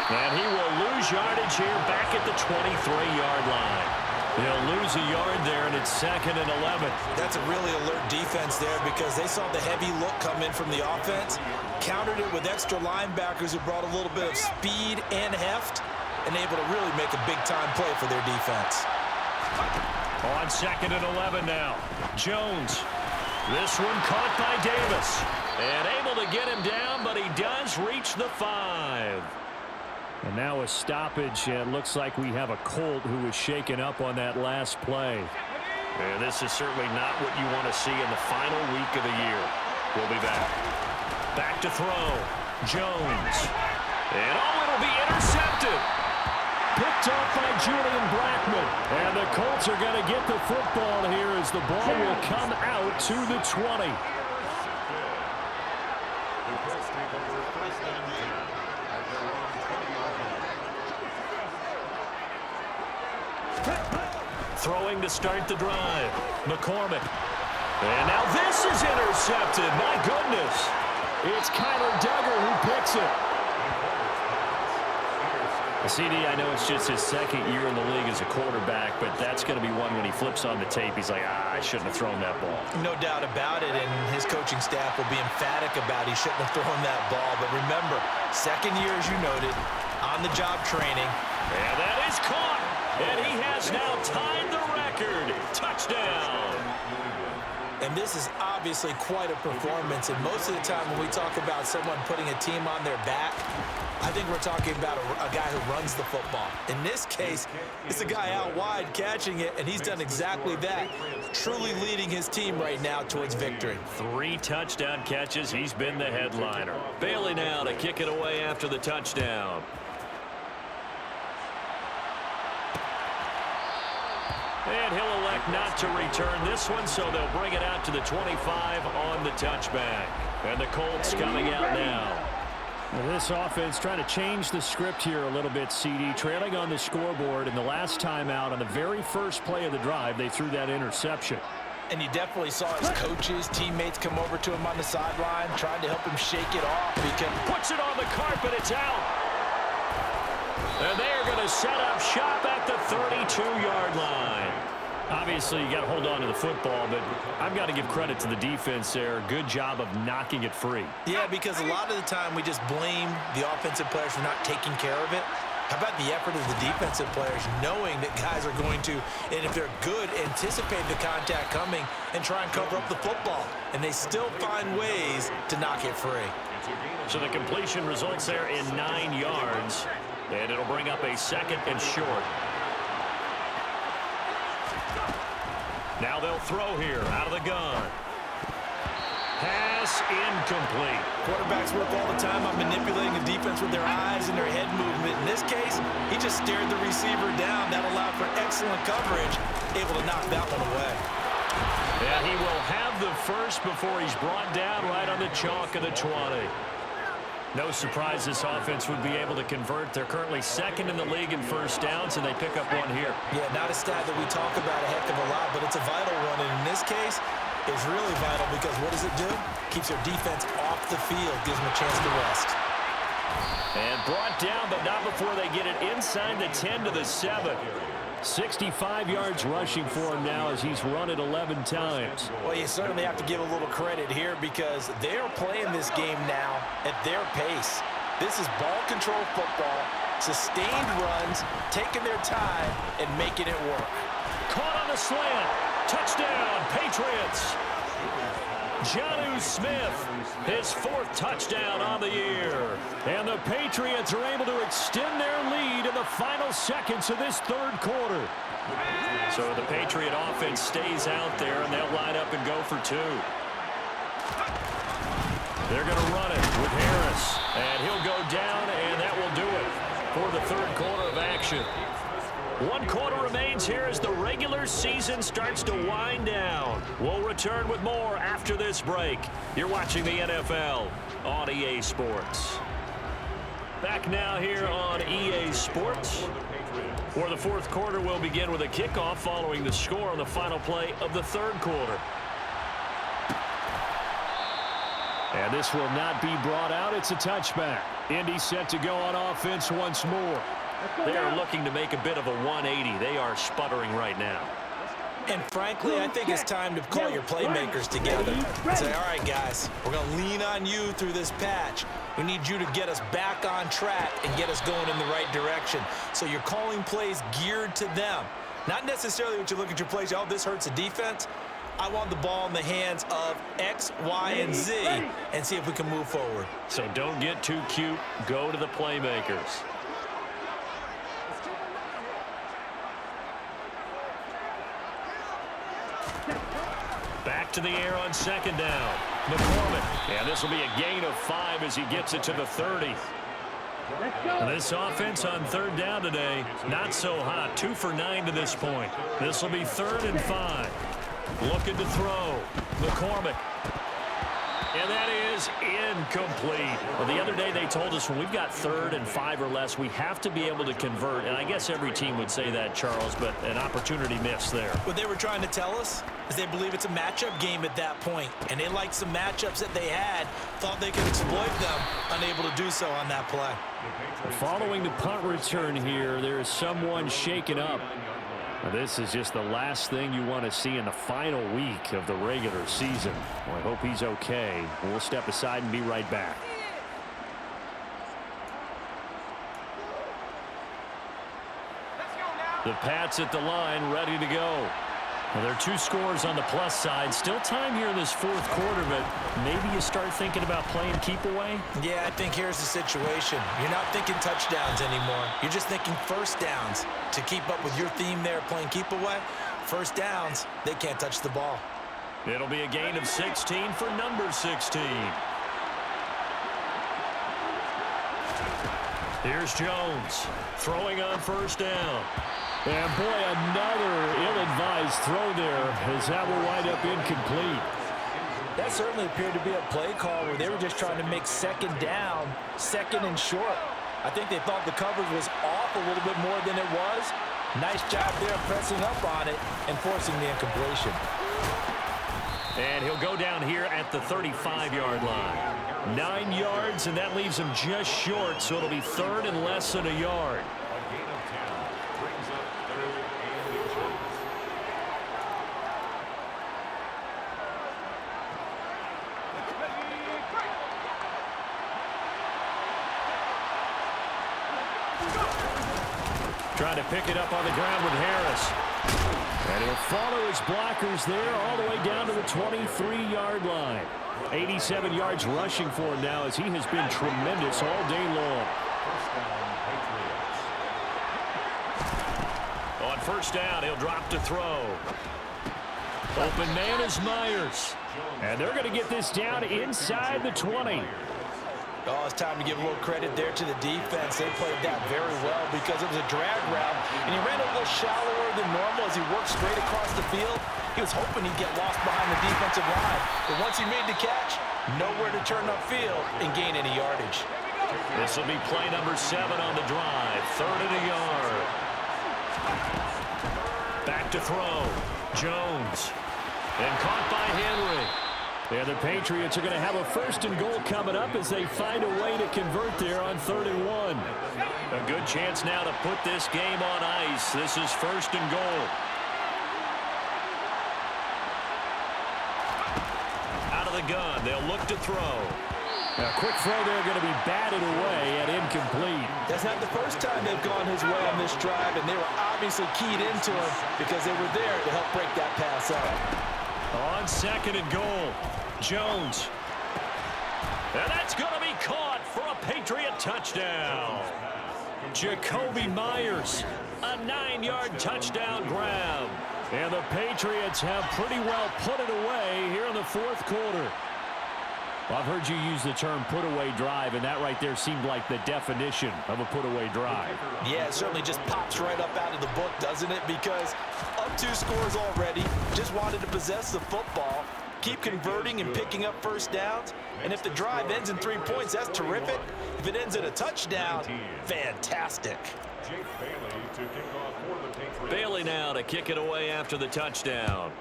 [SPEAKER 2] And he will lose yardage here back at the 23-yard line. He'll lose a yard there, and it's 2nd and 11.
[SPEAKER 3] That's a really alert defense there because they saw the heavy look come in from the offense, countered it with extra linebackers who brought a little bit of speed and heft, and able to really make a big-time play for their defense.
[SPEAKER 2] On 2nd and 11 now. Jones. This one caught by Davis. And able to get him down, but he does reach the 5.
[SPEAKER 5] And now a stoppage, and it looks like we have a Colt who was shaken up on that last play.
[SPEAKER 2] And this is certainly not what you want to see in the final week of the year. We'll be back. Back to throw. Jones. And it'll be intercepted.
[SPEAKER 5] Picked off by Julian Blackman. And the Colts are going to get the football here as the ball will come out to the 20.
[SPEAKER 2] Throwing to start the drive. McCormick. And now this is intercepted. My goodness.
[SPEAKER 5] It's Kyler Duggar who picks it.
[SPEAKER 2] CD, I know it's just his 2nd year in the league as a quarterback, but that's going to be one when he flips on the tape. He's like, I shouldn't have thrown that ball.
[SPEAKER 3] No doubt about it, and his coaching staff will be emphatic about he shouldn't have thrown that ball. But remember, 2nd year, as you noted, on-the-job training.
[SPEAKER 2] And that is caught, and he has now tied the record. Touchdown.
[SPEAKER 3] And this is obviously quite a performance, and most of the time when we talk about someone putting a team on their back, I think we're talking about a guy who runs the football. In this case, it's a guy out wide catching it, and he's done exactly that, truly leading his team right now towards victory.
[SPEAKER 2] 3 touchdown catches. He's been the headliner. Bailey now to kick it away after the touchdown. And he'll elect not to return this one, so they'll bring it out to the 25 on the touchback. And the Colts coming out now.
[SPEAKER 5] Well, this offense trying to change the script here a little bit, CD. Trailing on the scoreboard, and the last time out on the very first play of the drive, they threw that interception.
[SPEAKER 3] And you definitely saw his coaches, teammates come over to him on the sideline, trying to help him shake it off.
[SPEAKER 2] Puts it on the carpet, it's out. And they are going to set up shop at the 32-yard line. Obviously, you got to hold on to the football, but I've got to give credit to the defense there. Good job of knocking it free.
[SPEAKER 3] Yeah, because a lot of the time we just blame the offensive players for not taking care of it. How about the effort of the defensive players knowing that guys are going to, and if they're good, anticipate the contact coming and try and cover up the football. And they still find ways to knock it free.
[SPEAKER 2] So the completion results there in 9 yards. And it'll bring up a 2nd and short. Now they'll throw here out of the gun. Pass incomplete.
[SPEAKER 3] Quarterbacks work all the time on manipulating the defense with their eyes and their head movement. In this case, he just stared the receiver down. That allowed for excellent coverage, able to knock that one away.
[SPEAKER 2] Yeah, he will have the first before he's brought down right on the chalk of the 20. No surprise this offense would be able to convert. They're currently 2nd in the league in first downs, and they pick up one here.
[SPEAKER 3] Yeah, not a stat that we talk about a heck of a lot, but it's a vital one. And in this case, it's really vital because what does it do? Keeps their defense off the field, gives them a chance to rest.
[SPEAKER 2] And brought down, but not before they get it inside the 10 to the 7.
[SPEAKER 5] 65 yards rushing for him now as he's run it 11 times.
[SPEAKER 3] Well, you certainly have to give a little credit here because they're playing this game now at their pace. This is ball control football, sustained runs, taking their time, and making it work.
[SPEAKER 2] Caught on the slant. Touchdown, Patriots. Jonnu Smith, his 4th touchdown on the year.
[SPEAKER 5] And the Patriots are able to extend their lead in the final seconds of this 3rd quarter.
[SPEAKER 2] So the Patriot offense stays out there, and they'll line up and go for 2. They're going to run it with Harris, and he'll go down, and that will do it for the 3rd quarter of action. 1 quarter remains here as the regular season starts to wind down. We'll return with more after this break. You're watching the NFL on EA Sports. Back now here on EA Sports, where the 4th quarter will begin with a kickoff following the score on the final play of the 3rd quarter.
[SPEAKER 5] And this will not be brought out. It's a touchback. Indy set to go on offense once more.
[SPEAKER 2] They are looking to make a bit of a 180. They are sputtering right now.
[SPEAKER 3] And frankly, I think it's time to call your playmakers together and say, all right, guys, we're going to lean on you through this patch. We need you to get us back on track and get us going in the right direction. So you're calling plays geared to them. Not necessarily what you look at your plays, oh, this hurts the defense. I want the ball in the hands of X, Y, and Z and see if we can move forward.
[SPEAKER 2] So don't get too cute. Go to the playmakers. Back to the air on 2nd down. McCormick. And this will be a gain of 5 as he gets it to the 30. And this offense on 3rd down today, not so hot. 2 for 9 to this point. This will be 3rd and 5. Looking to throw. McCormick. And that is incomplete. Well, the other day they told us when we've got 3rd and 5 or less, we have to be able to convert. And I guess every team would say that, Charles, but an opportunity missed there.
[SPEAKER 3] What they were trying to tell us is they believe it's a matchup game at that point. And they liked some matchups that they had, thought they could exploit them, unable to do so on that play.
[SPEAKER 5] Following the punt return here, there is someone shaken up. This is just the last thing you want to see in the final week of the regular season. Well, I hope he's okay. We'll step aside and be right back.
[SPEAKER 2] The Pats at the line, ready to go. Well, there are 2 scores on the plus side. Still time here in this 4th quarter, but maybe you start thinking about playing keep away?
[SPEAKER 3] Yeah, I think here's the situation. You're not thinking touchdowns anymore. You're just thinking first downs. To keep up with your theme there, playing keep away, first downs, they can't touch the ball.
[SPEAKER 2] It'll be a gain of 16 for number 16. Here's Jones throwing on 1st down.
[SPEAKER 5] And boy, another ill-advised throw there as that will wind up incomplete.
[SPEAKER 3] That certainly appeared to be a play call where they were just trying to make 2nd down, 2nd and short. I think they thought the coverage was off a little bit more than it was. Nice job there pressing up on it and forcing the incompletion.
[SPEAKER 2] And he'll go down here at the 35-yard line. 9 yards, and that leaves him just short, so it'll be 3rd and less than a yard.
[SPEAKER 5] Trying to pick it up on the ground with Harris. And he'll follow his blockers there all the way down to the 23-yard line. 87 yards rushing for him now as he has been tremendous all day long. On first down, he'll drop to throw. Open man is Myers. And they're going to get this down inside the 20.
[SPEAKER 3] Oh, it's time to give a little credit there to the defense. They played that very well because it was a drag route, and he ran a little shallower than normal as he worked straight across the field. He was hoping he'd get lost behind the defensive line, but once he made the catch, nowhere to turn upfield and gain any yardage.
[SPEAKER 2] This will be play number 7 on the drive. 3rd and a yard. Back to throw. Jones. And caught by Henry.
[SPEAKER 5] Yeah, the Patriots are going to have a 1st and goal coming up as they find a way to convert there on 3rd and 1.
[SPEAKER 2] A good chance now to put this game on ice. This is 1st and goal. Out of the gun, they'll look to throw.
[SPEAKER 5] A quick throw there going to be batted away and incomplete.
[SPEAKER 3] That's not the first time they've gone his way on this drive, and they were obviously keyed into him because they were there to help break that pass up.
[SPEAKER 2] On 2nd and goal, Jones. And that's going to be caught for a Patriot touchdown. Jacoby Myers, a 9-yard touchdown grab.
[SPEAKER 5] And the Patriots have pretty well put it away here in the 4th quarter. Well, I've heard you use the term put-away drive, and that right there seemed like the definition of a put-away drive.
[SPEAKER 3] Yeah, it certainly just pops right up out of the book, doesn't it? Because up 2 scores already, just wanted to possess the football, keep converting and picking up first downs. And if the drive ends in 3 points, that's terrific. If it ends in a touchdown, fantastic.
[SPEAKER 2] Bailey now to kick it away after the touchdown.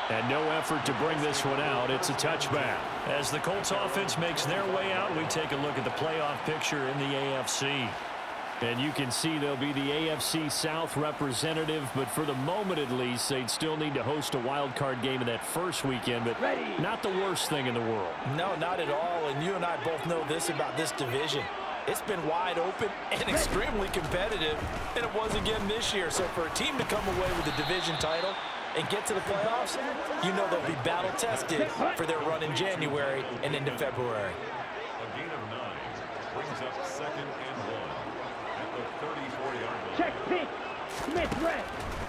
[SPEAKER 5] And no effort to bring this one out. It's a touchback.
[SPEAKER 2] As the Colts offense makes their way out, we take a look at the playoff picture in the AFC.
[SPEAKER 5] And you can see they'll be the AFC South representative, but for the moment at least, they'd still need to host a wild card game in that first weekend, but not the worst thing in the world.
[SPEAKER 3] No, not at all, and you and I both know this about this division. It's been wide open and extremely competitive, and it was again this year. So for a team to come away with the division title and get to the playoffs, you know they'll be battle-tested for their run in January and into February.
[SPEAKER 6] A gain of 9 brings up 2nd and 1 at the 34-yard line.
[SPEAKER 4] Check pitch. Smith red.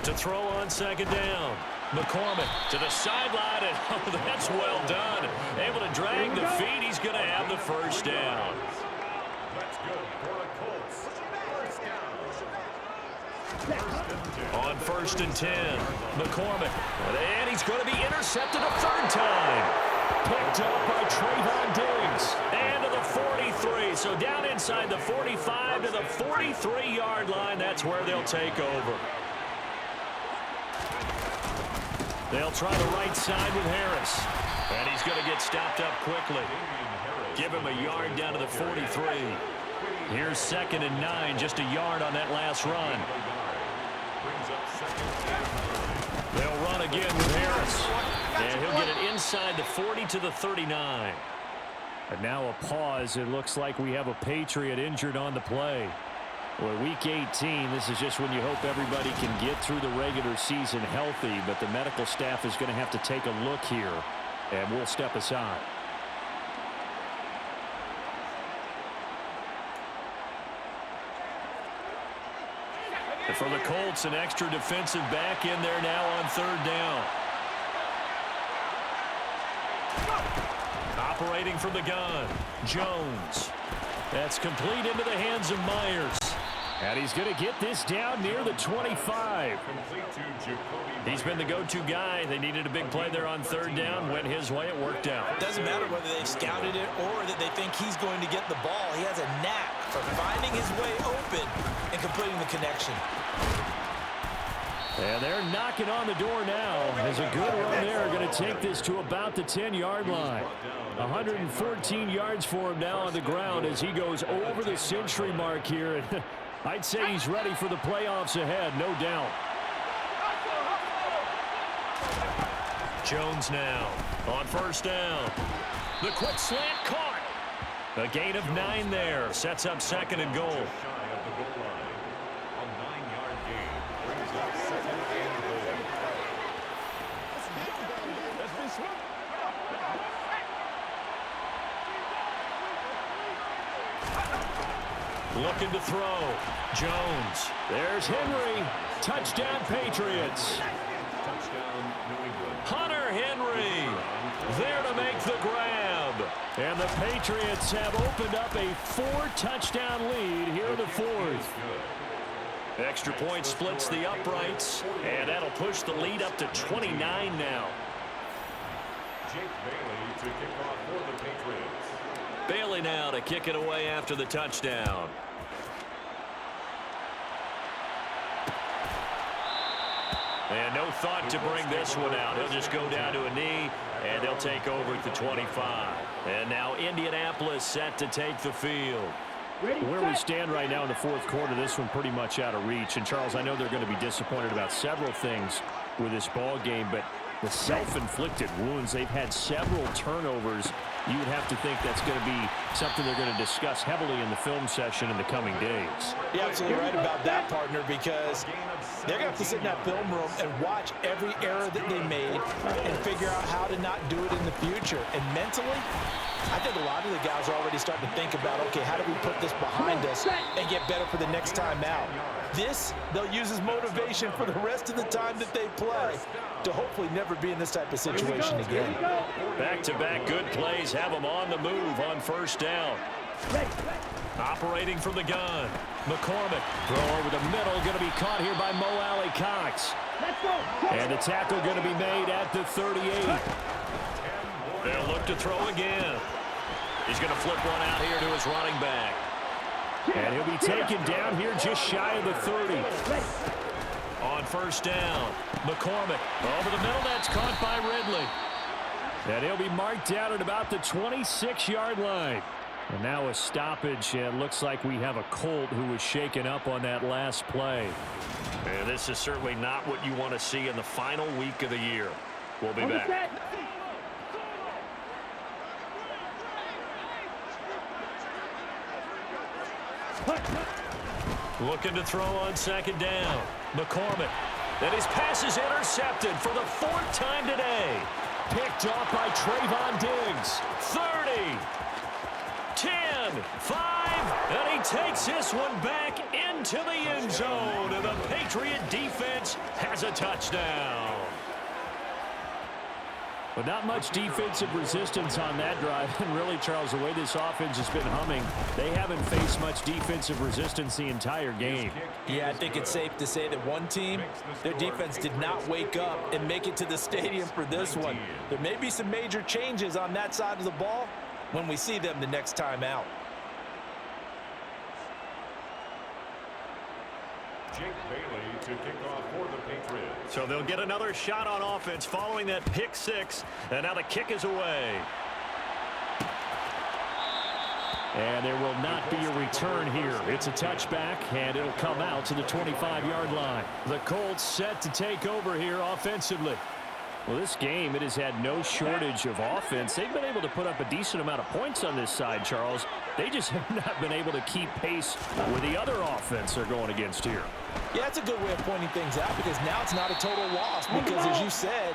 [SPEAKER 2] To throw on 2nd down. McCormick to the sideline, and oh, that's well done. Able to drag the feet. He's going to have the first down.
[SPEAKER 6] That's good for the Colts. First down.
[SPEAKER 2] On 1st and 10, McCormick. And he's going to be intercepted a 3rd time. Picked up by Trayvon Diggs. And to the 43. So down inside the 45 to the 43-yard line. That's where they'll take over. They'll try the right side with Harris. And he's going to get stopped up quickly. Give him a yard down to the 43. Here's 2nd and 9, just a yard on that last run. They'll run again with Harris. And he'll get it inside the 40 to the 39.
[SPEAKER 5] And now a pause. It looks like we have a Patriot injured on the play. Well, week 18, this is just when you hope everybody can get through the regular season healthy, but the medical staff is going to have to take a look here, and we'll step aside.
[SPEAKER 2] And for the Colts, an extra defensive back in there now on 3rd down. Operating from the gun, Jones. That's complete into the hands of Myers.
[SPEAKER 5] And he's going to get this down near the 25.
[SPEAKER 2] He's been the go-to guy. They needed a big play there on 3rd down. Went his way. It worked out.
[SPEAKER 3] It doesn't matter whether they've scouted it or that they think he's going to get the ball. He has a knack for finding his way open and completing the connection.
[SPEAKER 5] And they're knocking on the door now. As a good run there, going to take this to about the 10-yard line. 114 yards for him now on the ground as he goes over the century mark here. I'd say he's ready for the playoffs ahead, no doubt.
[SPEAKER 2] Jones now on 1st down. The quick slant caught. A gain of 9 there. Sets up 2nd and goal.
[SPEAKER 6] Just shy of the goal line. A 9-yard gain brings up 2nd and goal.
[SPEAKER 2] Looking to throw. Jones. There's Henry. Touchdown, Patriots.
[SPEAKER 6] Touchdown, New England.
[SPEAKER 2] Hunter Henry there to make the grab. And the Patriots have opened up a 4-touchdown lead here in the 4th. Extra point splits the uprights, and that'll push the lead up to 29 now.
[SPEAKER 6] Jake Bailey to kick off for the Patriots.
[SPEAKER 2] Bailey now to kick it away after the touchdown. And no thought to bring this one out. He'll just go down to a knee, and they'll take over at the 25. And now Indianapolis set to take the field. Where we stand right now in the 4th quarter, this one pretty much out of reach. And, Charles, I know they're going to be disappointed about several things with this ball game, but the self-inflicted wounds, they've had several turnovers. You would have to think that's going to be something they're going to discuss heavily in the film session in the coming days.
[SPEAKER 3] You're absolutely right about that, partner, because they're going to have to sit in that film room and watch every error that they made and figure out how to not do it in the future. And mentally, I think a lot of the guys are already starting to think about, okay, how do we put this behind us and get better for the next time out? This, they'll use as motivation for the rest of the time that they play to hopefully never be in this type of situation again.
[SPEAKER 2] Back-to-back good plays have them on the move on 1st down. Operating from the gun. McCormick. Throw over the middle. Going to be caught here by Mo Alley Cox. And the tackle going to be made at the 38. They'll look to throw again. He's going to flip one out here to his running back. And he'll be taken down here just shy of the 30. On 1st down, McCormick over the middle. That's caught by Ridley. And he'll be marked down at about the 26-yard line. And now a stoppage, and looks like we have a Colt who was shaken up on that last play. And this is certainly not what you want to see in the final week of the year. We'll be back. Looking to throw on 2nd down. McCormick. And his pass is intercepted for the 4th time today. Picked off by Trayvon Diggs. 30. 10. 5. And he takes this one back into the end zone. And the Patriot defense has a touchdown. But not much defensive resistance on that drive. And really, Charles, the way this offense has been humming, they haven't faced much defensive resistance the entire game.
[SPEAKER 3] Yeah, I think it's safe to say that one team, their defense did not wake up and make it to the stadium for this one. There may be some major changes on that side of the ball when we see them the next time out.
[SPEAKER 6] Jake Bailey to kick off for the Patriots.
[SPEAKER 2] So they'll get another shot on offense following that pick 6. And now the kick is away. And there will not be a return here. It's a touchback, and it'll come out to the 25-yard line. The Colts set to take over here offensively. Well, this game, it has had no shortage of offense. They've been able to put up a decent amount of points on this side, Charles. They just have not been able to keep pace with the other offense they're going against here.
[SPEAKER 3] Yeah, that's a good way of pointing things out, because now it's not a total loss, because as you said,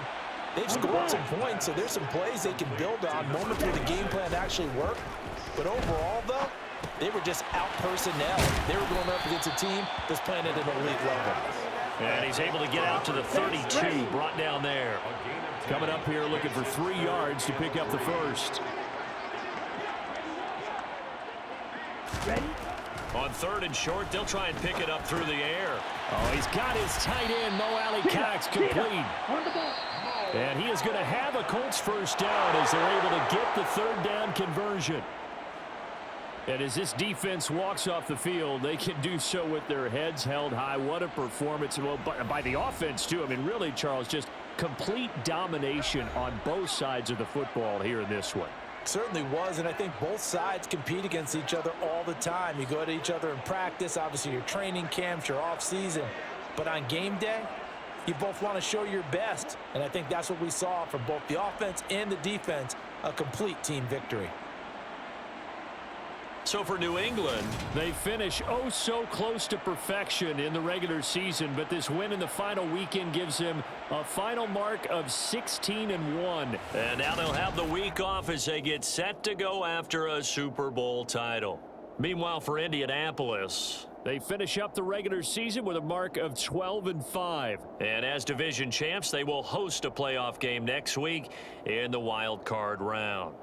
[SPEAKER 3] they've scored some points, so there's some plays they can build on, moments where the game plan actually worked. But overall, though, they were just out personnel. They were going up against a team that's playing at an elite level.
[SPEAKER 2] And he's able to get out to the 32, brought down there. Coming up here looking for 3 yards to pick up the first.
[SPEAKER 4] Ready?
[SPEAKER 2] On 3rd and short, they'll try and pick it up through the air. Oh, he's got his tight end, Mo Alley Cox, complete. And he is going to have a Colts first down as they're able to get the 3rd down conversion. And as this defense walks off the field, they can do so with their heads held high. What a performance. Well, by the offense, too. I mean, really, Charles, just complete domination on both sides of the football here in this one.
[SPEAKER 3] Certainly was, and I think both sides compete against each other all the time. You go at each other in practice, obviously your training camps, your off-season. But on game day, you both want to show your best. And I think that's what we saw from both the offense and the defense, a complete team victory.
[SPEAKER 2] So for New England,
[SPEAKER 5] they finish oh so close to perfection in the regular season, but this win in the final weekend gives them a final mark of 16-1.
[SPEAKER 2] And now they'll have the week off as they get set to go after a Super Bowl title. Meanwhile, for Indianapolis,
[SPEAKER 5] they finish up the regular season with a mark of 12-5.
[SPEAKER 2] And as division champs, they will host a playoff game next week in the wild card round.